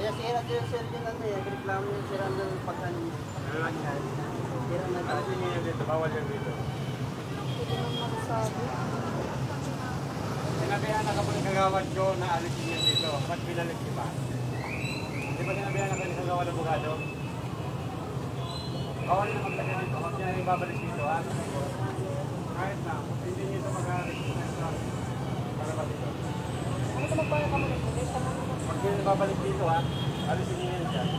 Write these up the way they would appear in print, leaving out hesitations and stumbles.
Kaya sira din yung sir din ano eh. Reklamo yung sira ng pagkano niya. Sira na Ano sinigyan dito? Bawal yan dito. Hindi naman magsabi. Sinabihan na kapag kagawad ko na alisin yan dito. Ba't binalik di ba? Di ba sinabihan na kapag kagawad ng bugado? Bawal na maglagay dito. Huwag niya ibabalik dito ha. Kahit na, hindi niyo ito mag-aalis para ba dito? Ano ka magbayad ka mo ng pulis? Huwag niyo ibabalik dito ha. Alisin niyo yan dyan.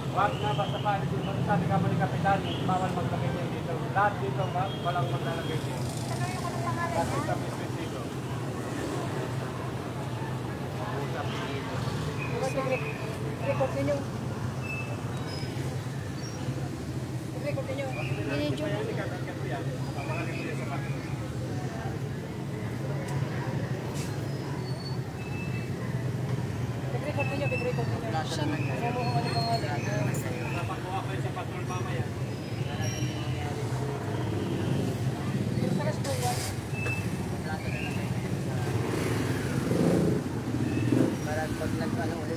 Wag na basta pa alisin dito. Sabi ka mo ni Kapitan, bawal maglagay yan dito. Lahat dito ba? Walang maglalagay dito. Kasi sa business dito. Record ninyo. Record ninyo. Minidyo. Record ninyo, record ninyo. Siya na. Ano mo kung ano pangalan. Napakuha ko sa patrol mamaya. Yung sa Kastuwa. Para pag nag-ano